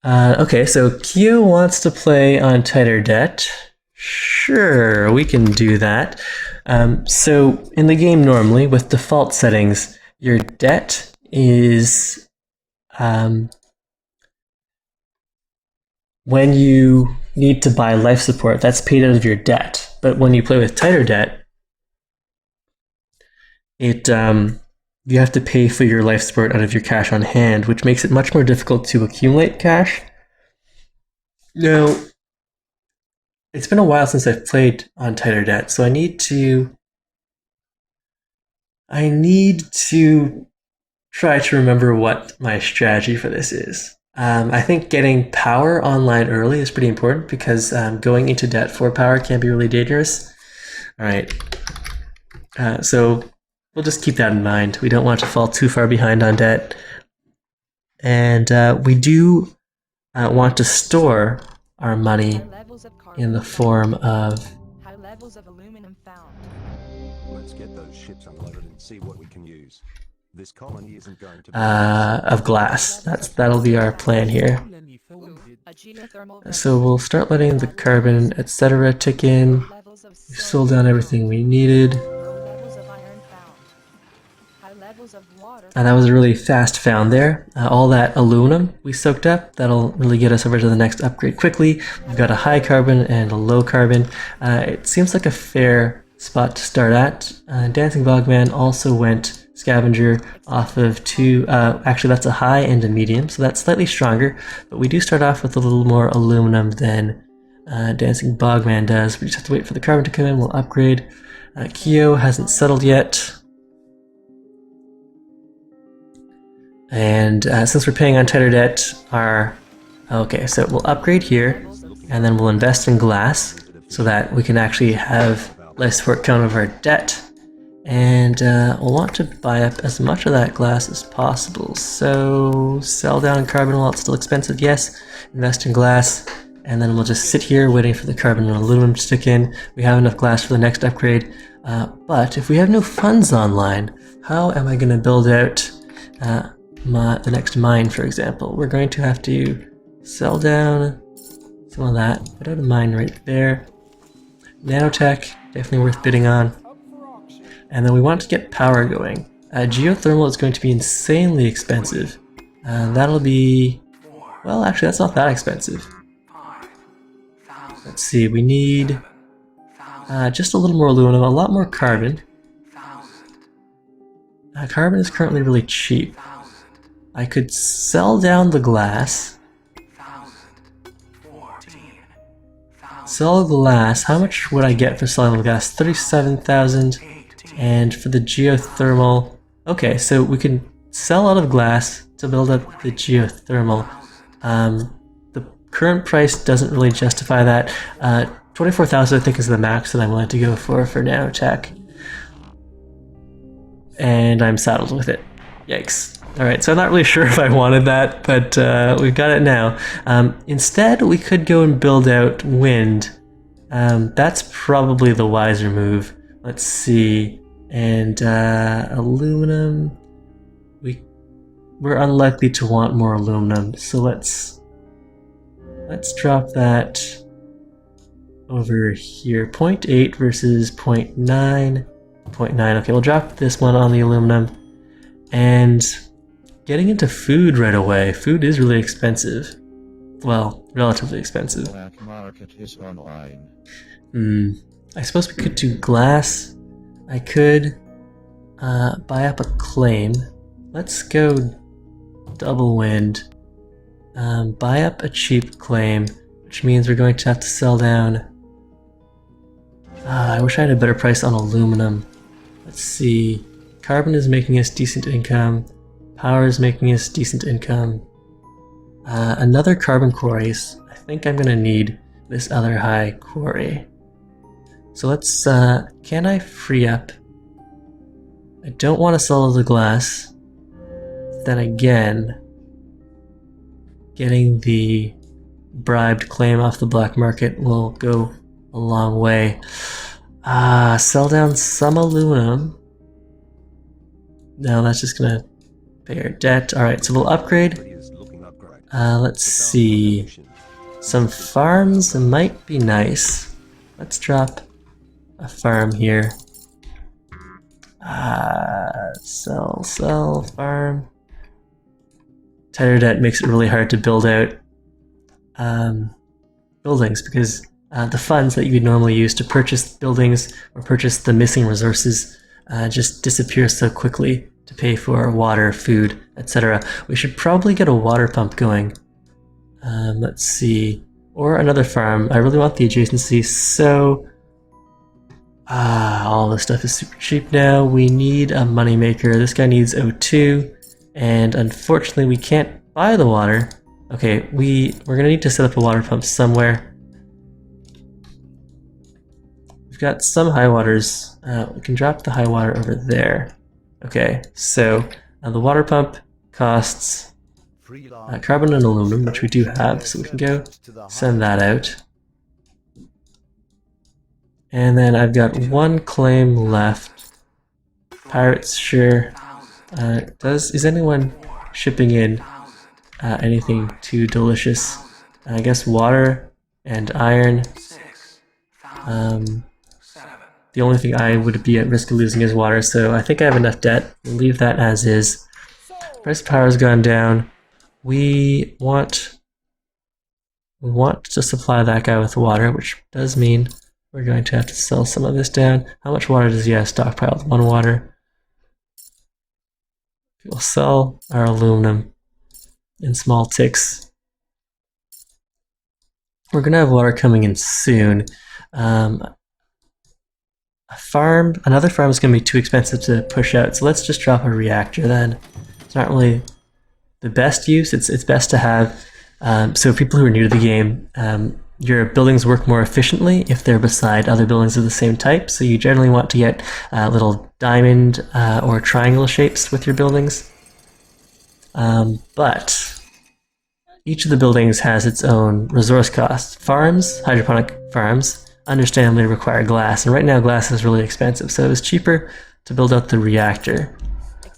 Okay, so Kyo wants to play on tighter debt. Sure, we can do that. So in the game normally, with default settings, your debt is um, when you need to buy life support, that's paid out of your debt. But when you play with tighter debt, it you have to pay for your life support out of your cash on hand, which makes it much more difficult to accumulate cash. Now, it's been a while since I've played on tighter debt, so I need to try to remember what my strategy for this is. I think getting power online early is pretty important because going into debt for power can be really dangerous. All right, so we'll just keep that in mind. We don't want to fall too far behind on debt, and we do want to store our money in the form of Let's get those ships unloaded and see what we can use. This colony isn't going to be of glass. That'll be our plan here. So we'll start letting the carbon, etc. tick in. We've sold down everything we needed. And that was a really fast found there. All that aluminum we soaked up, that'll really get us over to the next upgrade quickly. We've got a high carbon and a low carbon. It seems like a fair spot to start at. Dancing Bogman also went Scavenger off of two, actually that's a high and a medium, so that's slightly stronger, but we do start off with a little more aluminum than Dancing Bogman does. We just have to wait for the carbon to come in, we'll upgrade. Kyo hasn't settled yet. And since we're paying on tighter debt, okay, so we'll upgrade here, and then we'll invest in glass so that we can actually have life support count of our debt. And we'll want to buy up as much of that glass as possible. So sell down carbon while it's still expensive, yes. Invest in glass, and then we'll just sit here waiting for the carbon and aluminum to stick in. We have enough glass for the next upgrade. But if we have no funds online, how am I going to build out the next mine, for example? We're going to have to sell down some of that. Put out a mine right there. Nanotech, definitely worth bidding on. And then we want to get power going. Geothermal is going to be insanely expensive. That'll be... well, actually, that's not that expensive. Let's see, we need just a little more aluminum, a lot more carbon. Carbon is currently really cheap. I could sell down the glass. Sell glass. How much would I get for selling the glass? 37,000. And for the geothermal... okay, so we can sell out of glass to build up the geothermal. The current price doesn't really justify that. 24,000 I think is the max that I'm willing to go for nanotech. And I'm saddled with it. Yikes. Alright, so I'm not really sure if I wanted that, but we've got it now. Instead, we could go and build out wind. That's probably the wiser move. Let's see. And aluminum. We're unlikely to want more aluminum, so let's drop that over here. 0.8 versus 0.9. 0.9. Okay, we'll drop this one on the aluminum. And getting into food right away. Food is really expensive. Well, relatively expensive. Black market is online. I suppose we could do glass. I could buy up a claim. Let's go double wind. Buy up a cheap claim, which means we're going to have to sell down. I wish I had a better price on aluminum. Let's see. Carbon is making us decent income. Power is making us decent income. Another carbon quarries. I think I'm gonna need this other high quarry. So let's, can I free up? I don't want to sell the glass. Then again, getting the bribed claim off the black market will go a long way. Sell down some aluminum. No, that's just gonna pay our debt. Alright, so we'll upgrade. is looking upgrade. Let's see. Some farms might be nice. Let's drop a farm here. Sell, farm. Tighter debt makes it really hard to build out buildings because the funds that you would normally use to purchase buildings or purchase the missing resources just disappear so quickly to pay for water, food, etc. We should probably get a water pump going. Let's see. Or another farm. I really want the adjacency, so all this stuff is super cheap now. We need a moneymaker. This guy needs O2, and unfortunately we can't buy the water. Okay, we're gonna need to set up a water pump somewhere. We've got some high waters. We can drop the high water over there. Okay, so the water pump costs carbon and aluminum, which we do have, so we can go send that out. And then I've got one claim left. Pirates, sure. Is anyone shipping in anything too delicious? I guess water and iron. The only thing I would be at risk of losing is water, so I think I have enough debt. We'll leave that as is. Price of power has gone down. We want to supply that guy with water, which does mean we're going to have to sell some of this down. How much water does he have stockpiled? 1 water. We'll sell our aluminum in small ticks. We're going to have water coming in soon. Another farm is going to be too expensive to push out, so let's just drop a reactor then. It's not really the best use. It's best to have, so people who are new to the game, your buildings work more efficiently if they're beside other buildings of the same type, so you generally want to get little diamond or triangle shapes with your buildings. But each of the buildings has its own resource cost. Farms, hydroponic farms, understandably require glass, and right now glass is really expensive, so it was cheaper to build out the reactor.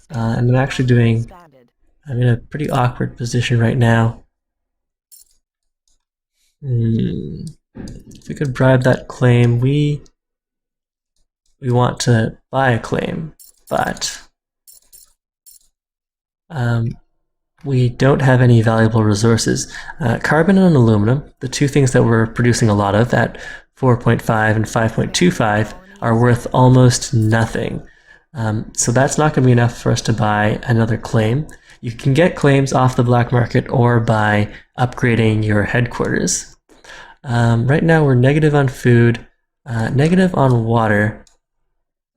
And I'm in a pretty awkward position right now. If we could bribe that claim, we want to buy a claim, but we don't have any valuable resources. Carbon and aluminum, the two things that we're producing a lot of at 4.5 and 5.25, are worth almost nothing. So that's not going to be enough for us to buy another claim. You can get claims off the black market or by upgrading your headquarters. Right now we're negative on food, negative on water.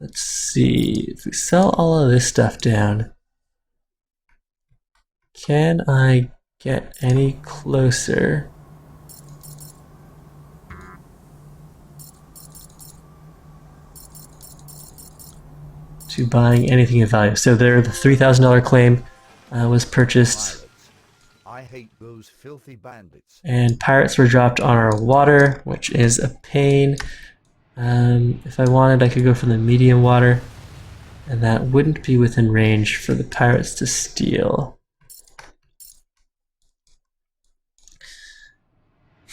Let's see, if we sell all of this stuff down, can I get any closer? To buying anything of value. So there, the $3,000 claim was purchased. I hate those filthy bandits. And pirates were dropped on our water, which is a pain. If I wanted, I could go for the medium water, and that wouldn't be within range for the pirates to steal.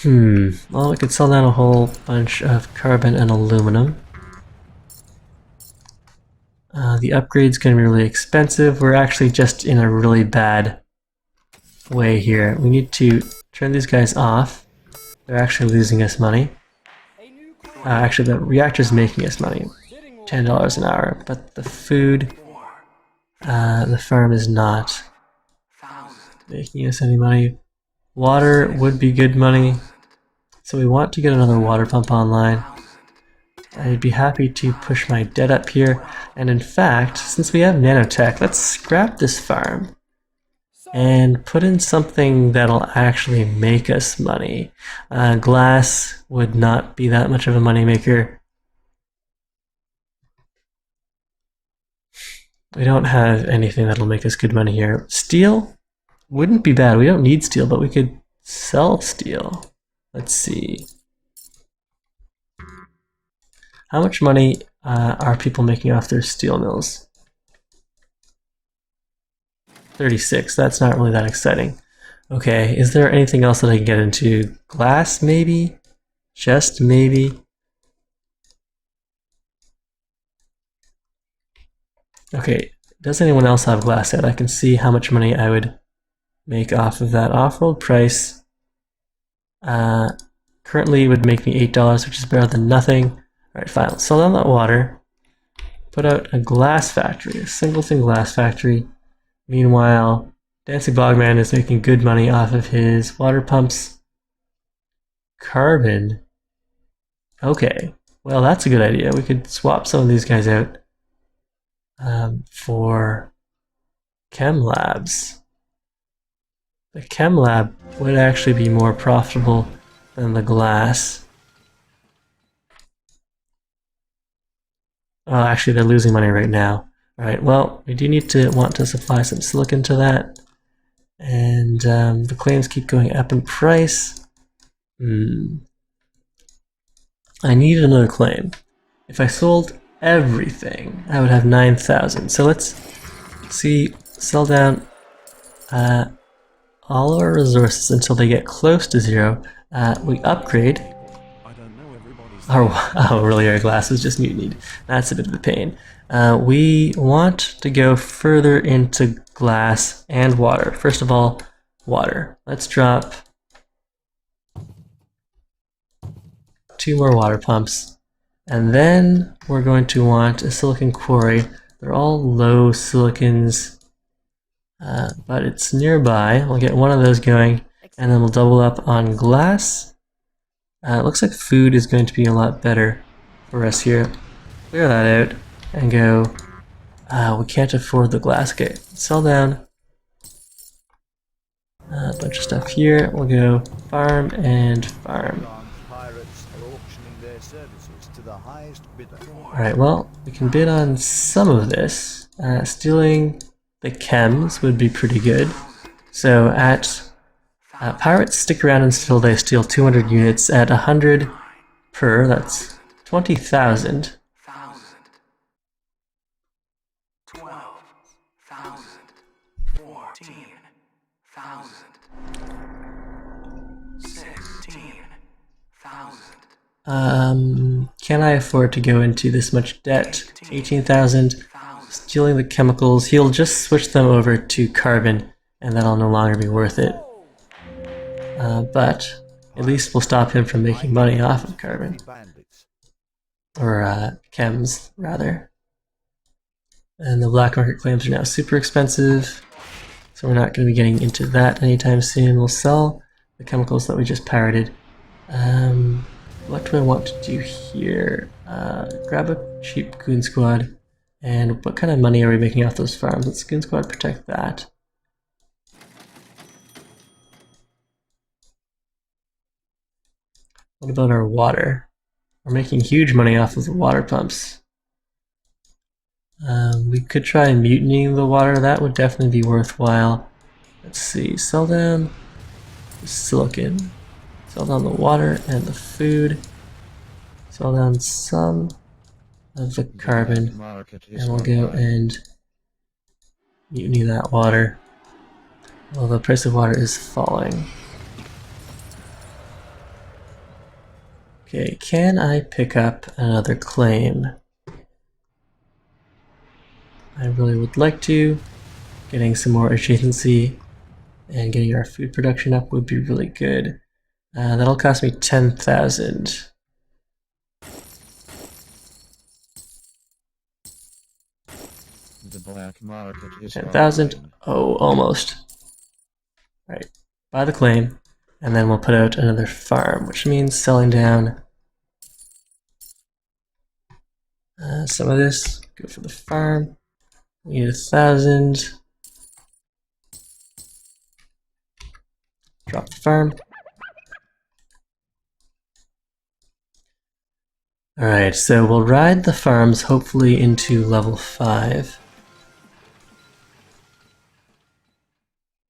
Well, we could sell down a whole bunch of carbon and aluminum. The upgrade's going to be really expensive. We're actually just in a really bad way here. We need to turn these guys off. They're actually losing us money. Actually, the reactor's making us money. $10 an hour. But the food, the farm is not making us any money. Water would be good money. So we want to get another water pump online. I'd be happy to push my debt up here, and in fact, since we have nanotech, let's scrap this farm and put in something that'll actually make us money. Glass would not be that much of a moneymaker. We don't have anything that'll make us good money here. Steel wouldn't be bad. We don't need steel, but we could sell steel. Let's see. How much money are people making off their steel mills? 36, that's not really that exciting. Okay, is there anything else that I can get into? Glass, maybe? Just maybe? Okay, does anyone else have glass out? I can see how much money I would make off of that. Offworld price currently would make me $8, which is better than nothing. Alright, fine. Let's sell down that water. Put out a glass factory, a singleton glass factory. Meanwhile, Dancing Bogman is making good money off of his water pumps. Carbon. Okay, well that's a good idea. We could swap some of these guys out for chem labs. The chem lab would actually be more profitable than the glass. Oh, actually they're losing money right now. Alright, well, we do need to want to supply some silicon to that. And the claims keep going up in price. I need another claim. If I sold everything, I would have 9,000. So let's see, sell down all of our resources until they get close to zero. We upgrade. Oh, really, our glass is just mutinied. That's a bit of a pain. We want to go further into glass and water. First of all, water. Let's drop 2 more water pumps. And then we're going to want a silicon quarry. They're all low silicons, but it's nearby. We'll get one of those going, and then we'll double up on glass. It looks like food is going to be a lot better for us here. Clear that out and go. We can't afford the glass. Okay, sell down a bunch of stuff here. We'll go farm and farm. Pirates are auctioning their services to the highest bidder. Alright, well, we can bid on some of this. Stealing the chems would be pretty good. So at pirates stick around until they steal 200 units at 100 per, that's 20,000. 12,000, 14,000, 16,000. Can I afford to go into this much debt? 18,000. Stealing the chemicals, he'll just switch them over to carbon, and that'll no longer be worth it. But at least we'll stop him from making money off of carbon. Or chems, rather. And the black market claims are now super expensive, so we're not going to be getting into that anytime soon. We'll sell the chemicals that we just pirated. What do I want to do here? Grab a cheap goon squad. And what kind of money are we making off those farms? Let's goon squad protect that. What about our water? We're making huge money off of the water pumps. We could try mutinying the water. That would definitely be worthwhile. Let's see. Sell down the silicon. Sell down the water and the food. Sell down some of the carbon. And we'll go and mutiny that water. Well, the price of water is falling. Okay, can I pick up another claim? I really would like to. Getting some more adjacency and getting our food production up would be really good. That'll cost me 10,000. 10,000. Oh, almost. Alright, buy the claim, and then we'll put out another farm, which means selling down some of this. Go for the farm. We need 1,000. Drop the farm. Alright, so we'll ride the farms hopefully into level 5.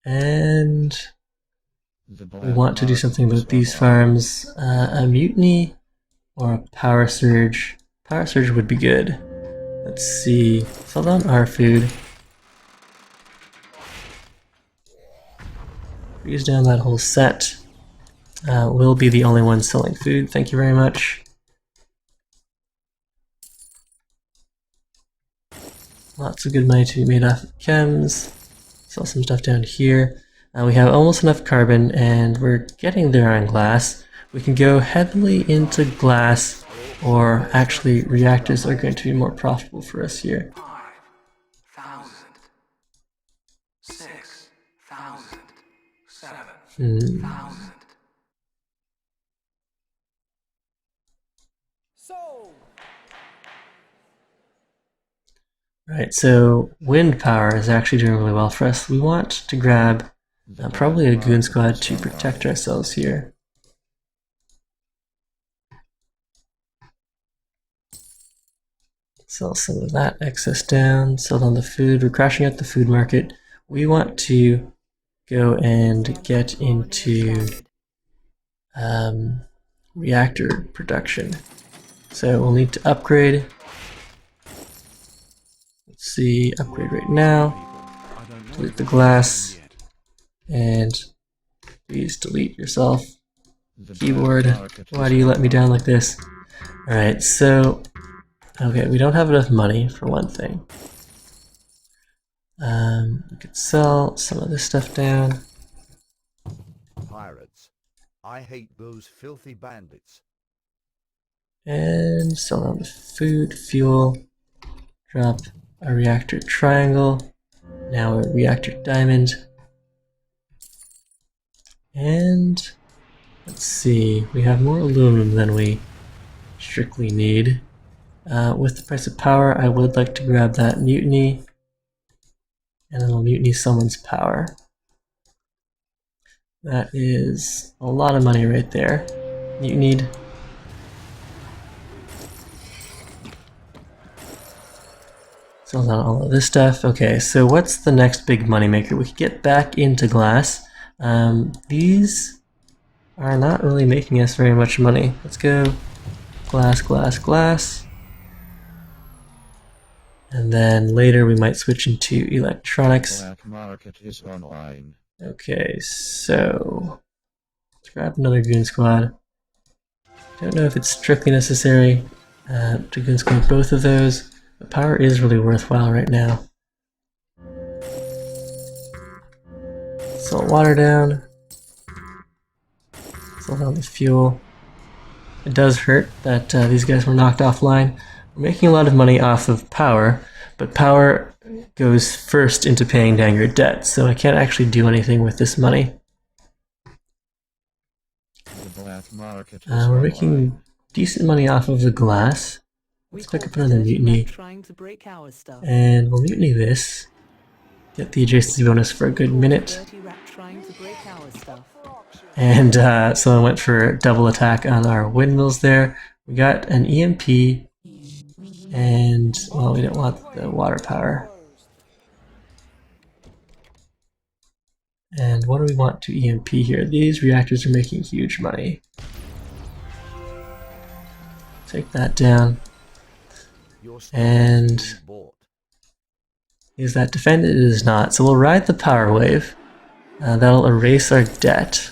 And we want to do something about these farms. A mutiny or a power surge. Power surge would be good. Let's see. Sell down our food. freeze down that whole set. We'll be the only one selling food, thank you very much. Lots of good money to be made off of chems. Sell some stuff down here. We have almost enough carbon, and we're getting there on glass. We can go heavily into glass, or actually reactors are going to be more profitable for us here. 5,000, 6,000, 7,000. Right, so wind power is actually doing really well for us. We want to grab probably a goon squad to protect ourselves here. Sell some of that excess down, sell down the food. We're crashing out the food market. We want to go and get into reactor production. So we'll need to upgrade. Let's see, upgrade right now. Delete the glass. And please delete yourself. Keyboard, why do you let me down like this? Alright, so okay, we don't have enough money for one thing. We could sell some of this stuff down. Pirates. I hate those filthy bandits. And sell down the food, fuel. Drop a reactor triangle. Now a reactor diamond. And let's see, we have more aluminum than we strictly need. With the price of power, I would like to grab that mutiny. And then we'll mutiny someone's power. That is a lot of money right there. Mutinied. Sell down all of this stuff. Okay, so what's the next big moneymaker? We could get back into glass. These are not really making us very much money. Let's go glass, glass, glass. And then later we might switch into electronics. Black market is online. Okay, so let's grab another goon squad. Don't know if it's strictly necessary to goon squad both of those. The power is really worthwhile right now. Salt water down. Salt down the fuel. It does hurt that these guys were knocked offline. We're making a lot of money off of power, but power goes first into paying down your debt, so I can't actually do anything with this money. The black market is We're online. making decent money off of the glass. Let's pick up another mutiny, Trying to break our stuff. and we'll mutiny this. Get the adjacency bonus for a good minute. Dirty rat trying to break our stuff. And someone went for double attack on our windmills there. We got an EMP, and, well, we didn't want the water power. And what do we want to EMP here? These reactors are making huge money. Take that down. Your stuff And is bought. is that defended? It is not. So we'll ride the power wave. That'll erase our debt.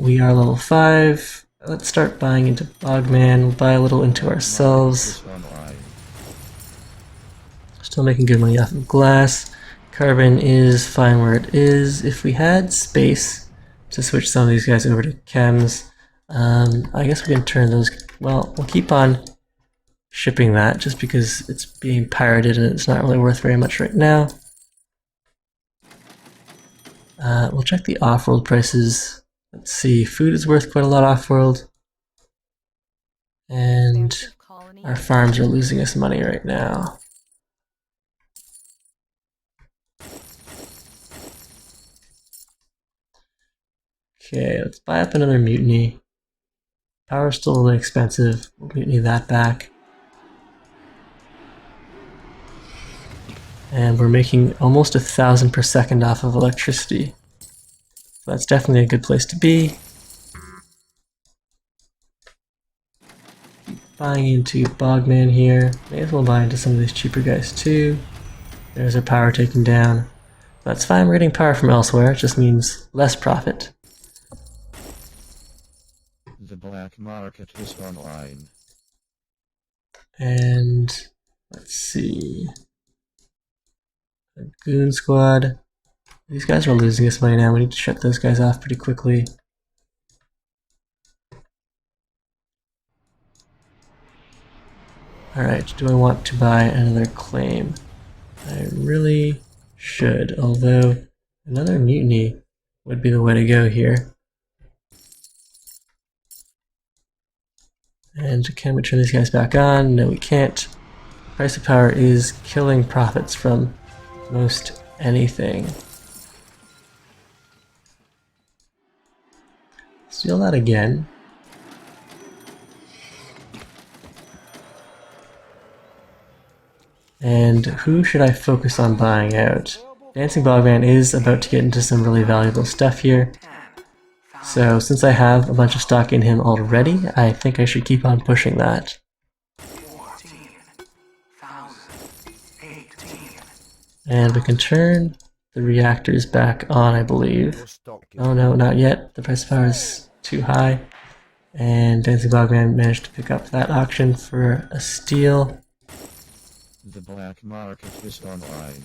We are level 5. Let's start buying into Bogman. We'll buy a little into ourselves. Is online. Still making good money off of glass. Carbon is fine where it is. If we had space to switch some of these guys over to chems, I guess we can turn those. Well, we'll keep on shipping that just because it's being pirated and it's not really worth very much right now. We'll check the off-world prices. Let's see, food is worth quite a lot off-world. And our farms are losing us money right now. Okay, let's buy up another mutiny. Power's still really expensive. We'll mutiny that back. And we're making almost 1,000 per second off of electricity. So that's definitely a good place to be. buying into Bogman here. May as well buy into some of these cheaper guys too. There's our power taken down. That's fine, we're getting power from elsewhere, it just means less profit. The black market is online. And let's see. The Goon Squad. These guys are losing us money now, we need to shut those guys off pretty quickly. Alright, do I want to buy another claim? I really should, although another mutiny would be the way to go here. And can we turn these guys back on? No, we can't. Price of power is killing profits from most anything. Steal that again. And who should I focus on buying out? Dancing Bogman is about to get into some really valuable stuff here. So since I have a bunch of stock in him already, I think I should keep on pushing that. 14,018. And we can turn the reactors back on, I believe. Your stock is Oh no, not yet. The price of power is too high. And Dancing Bogman managed to pick up that auction for a steal. The black market is online.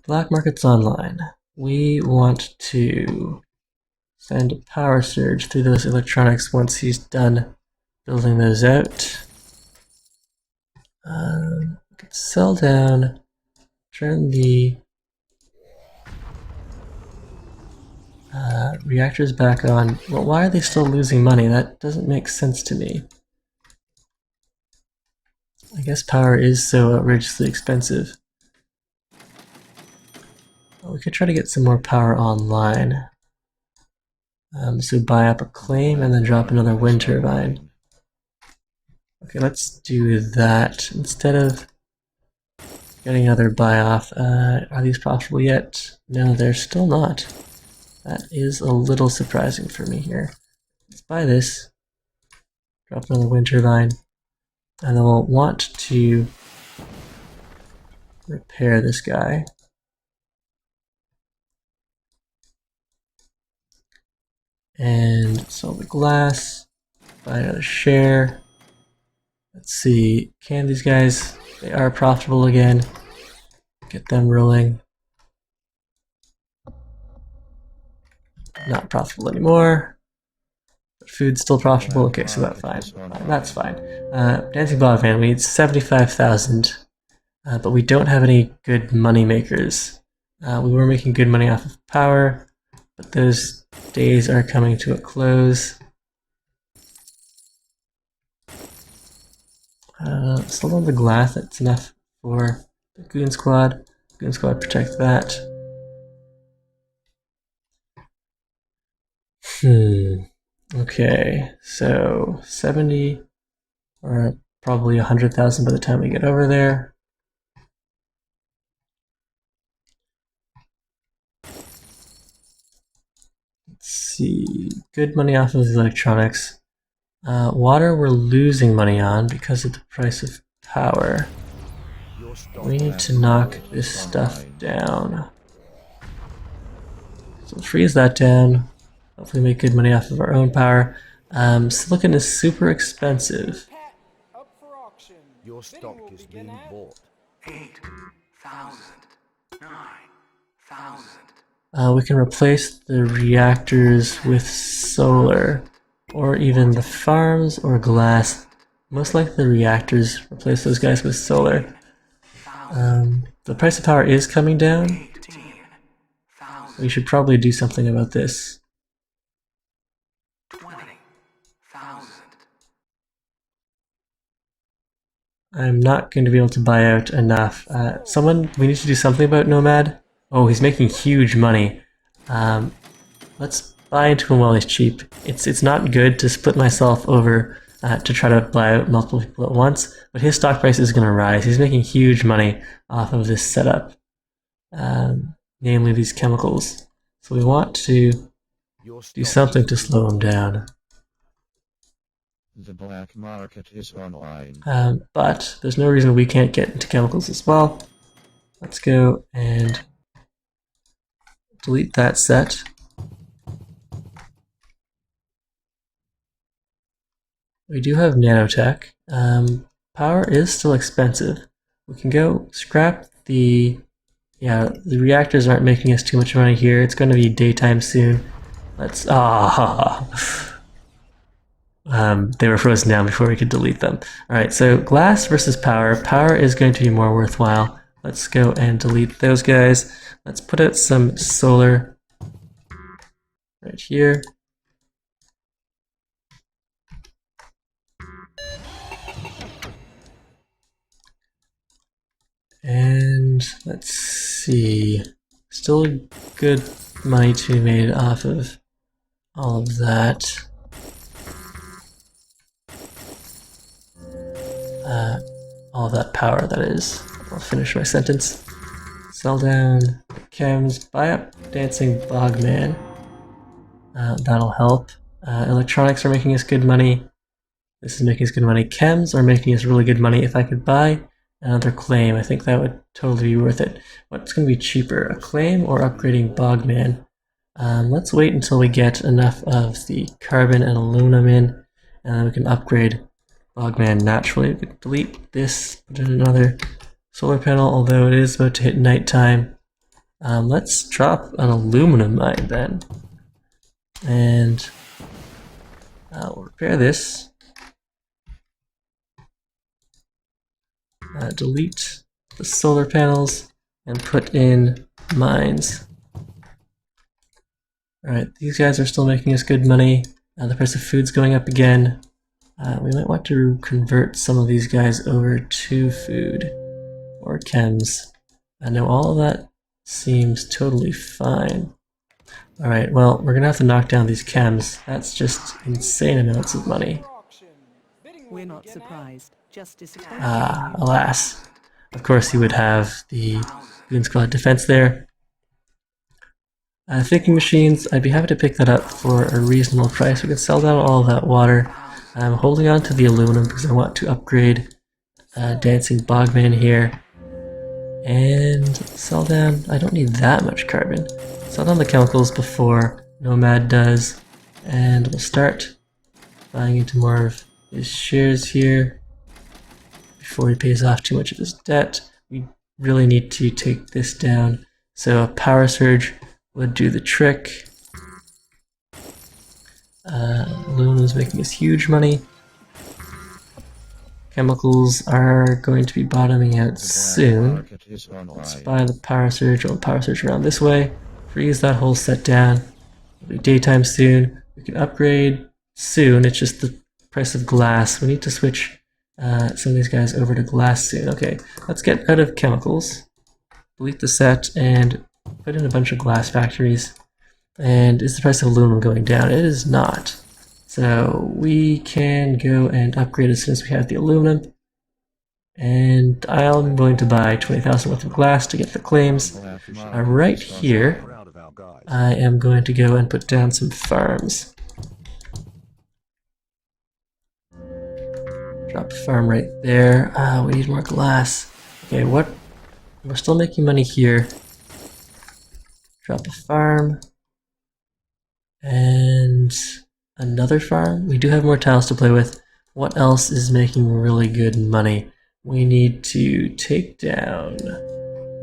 Black market's online. We want to send a power surge through those electronics once he's done building those out. We could sell down, turn the reactors back on. Well, why are they still losing money? That doesn't make sense to me. I guess power is so outrageously expensive. Well, we could try to get some more power online. So buy up a claim and then drop another wind turbine. Okay, let's do that. Instead of getting another buy off, are these profitable yet? No, they're still not. That is a little surprising for me here. Let's buy this, drop another wind turbine, and then we'll want to repair this guy. And sell the glass, buy another share. Let's see, can these guys, they are profitable again. Get them rolling. Not profitable anymore. But food's still profitable. Okay, so that's fine. That's fine. Dancing Bogman, we need 75,000, but we don't have any good money makers. We were making good money off of power, but those days are coming to a close. Still on the glass, that's enough for the Goon Squad. Goon Squad protect that. Okay, so 70 or probably 100,000 by the time we get over there. Let's see, good money off of the electronics. Water we're losing money on because of the price of power. your stock We need to knock this stuff down. So freeze that down. Hopefully make good money off of our own power. Silicon is super expensive. Your stock is being bought. 8,000. 9,000. We can replace the reactors with solar, or even the farms or glass. Most likely the reactors, replace those guys with solar. The price of power is coming down. 18,000. We should probably do something about this. 20,000. I'm not going to be able to buy out enough. We need to do something about Nomad. Oh, he's making huge money. Let's buy into him while he's cheap. It's not good to split myself over to try to buy out multiple people at once, but his stock price is going to rise. He's making huge money off of this setup, namely these chemicals. So we want to Your do stock something is to slow him down. The black market is online. But there's no reason we can't get into chemicals as well. Let's go and delete that set. We do have nanotech. Power is still expensive. We can go scrap the... Yeah, the reactors aren't making us too much money here. It's going to be daytime soon. Let's... they were frozen down before we could delete them. Alright, so glass versus power. Power is going to be more worthwhile. Let's go and delete those guys. Let's put out some solar right here. And let's see. Still good money to be made off of all of that. All of that power, that is. I'll finish my sentence. Sell down chems, buy up Dancing Bogman. That'll help. Electronics are making us good money. This is making us good money. Chems are making us really good money. If I could buy another claim, I think that would totally be worth it. What's going to be cheaper, a claim or upgrading Bogman? Let's wait until we get enough of the carbon and aluminum in, and then we can upgrade Bogman naturally. We can delete this, put in another solar panel, although it is about to hit nighttime. Let's drop an aluminum mine then. And we'll repair this. Delete the solar panels and put in mines. Alright, these guys are still making us good money. The price of food's going up again. We might want to convert some of these guys over to food or chems. I know all of that seems totally fine. Alright, well, we're gonna have to knock down these chems. That's just insane amounts of money. We're not surprised. Justice is Alas. Of course you would have the Goon Squad defense there. Thinking machines, I'd be happy to pick that up for a reasonable price. We can sell down all of that water. I'm holding on to the aluminum because I want to upgrade Dancing Bogman here. And sell down, I don't need that much carbon. Sell down the chemicals before Nomad does. And we'll start buying into more of his shares here before he pays off too much of his debt. We really need to take this down. So a power surge would do the trick. Aluminum is making us huge money. Chemicals are going to be bottoming out soon. Let's buy the power surge. We'll power surge around this way. Freeze that whole set down. It'll be daytime soon. We can upgrade soon. It's just the price of glass. We need to switch some of these guys over to glass soon. Okay, let's get out of chemicals. Delete the set and put in a bunch of glass factories. And is the price of aluminum going down? It is not. So we can go and upgrade as soon as we have the aluminum. And I'm willing to buy 20,000 worth of glass to get the claims. Right here, I am going to go and put down some farms. Drop a farm right there. We need more glass. Okay, what? We're still making money here. Drop a farm. And another farm. We do have more tiles to play with. What else is making really good money? We need to take down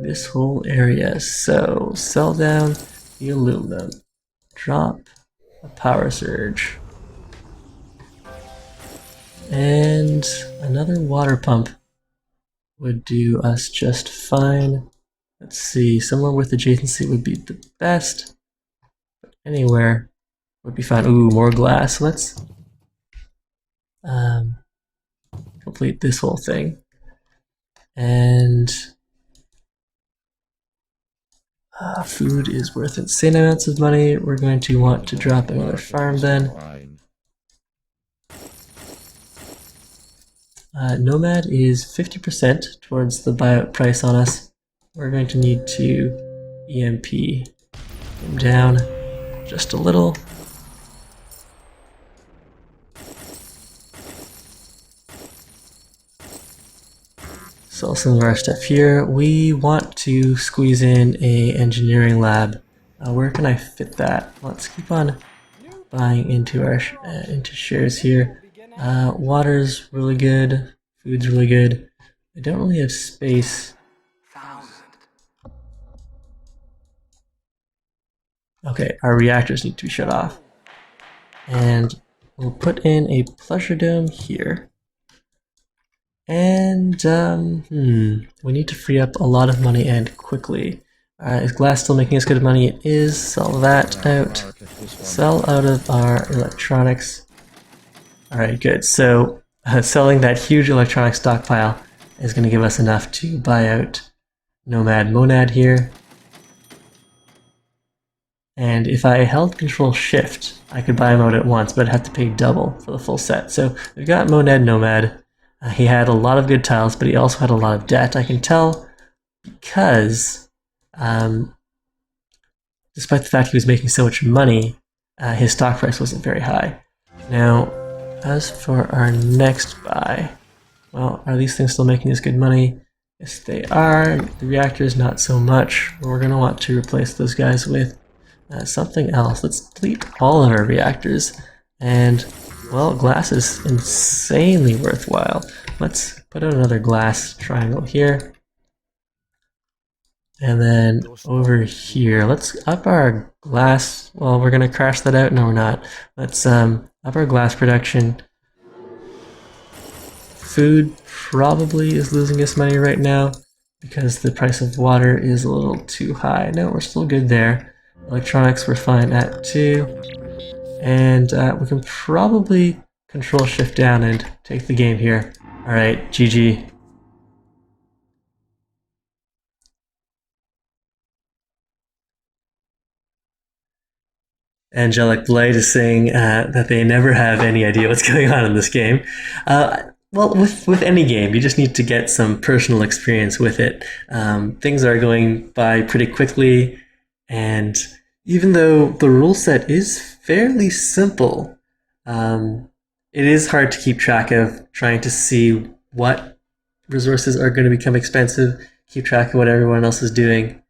this whole area. So sell down the aluminum. Drop a power surge. And another water pump would do us just fine. Let's see, somewhere with adjacency would be the best. But anywhere would be fine. Ooh, more glass. Let's complete this whole thing. And food is worth insane amounts of money. We're going to want to drop another farm then. Nomad is 50% towards the buyout price on us. We're going to need to EMP him down just a little. sell some of our stuff here. We want to squeeze in a engineering lab. Where can I fit that? Let's keep on buying into our into shares here. Water's really good. Food's really good. I don't really have space. 1,000. Okay, our reactors need to be shut off. And we'll put in a pleasure dome here. And, we need to free up a lot of money and quickly. Is glass still making us good money? It is. Sell that out. Sell out of our electronics. Alright, good. So, selling that huge electronic stockpile is going to give us enough to buy out Nomad Monad here. And if I held Control Shift, I could buy him out at once, but I'd have to pay double for the full set. So we've got Monad Nomad. He had a lot of good tiles, but he also had a lot of debt. I can tell because, despite the fact he was making so much money, his stock price wasn't very high. Now, as for our next buy, well, are these things still making us good money? Yes, they are. The reactors, not so much. We're going to want to replace those guys with something else. Let's delete all of our reactors. And, well, glass is insanely worthwhile. Let's put out another glass triangle here. And then over here, let's up our glass. Well, we're going to crash that out. No, we're not. Let's up our glass production. Food probably is losing us money right now because the price of water is a little too high. No, we're still good there. Electronics we're fine at too. And we can probably Control Shift down and take the game here. Alright, GG. Angelic Blight is saying that they never have any idea what's going on in this game. Well, with any game, you just need to get some personal experience with it. Things are going by pretty quickly, and even though the rule set is fairly simple, it is hard to keep track of, trying to see what resources are going to become expensive, keep track of what everyone else is doing.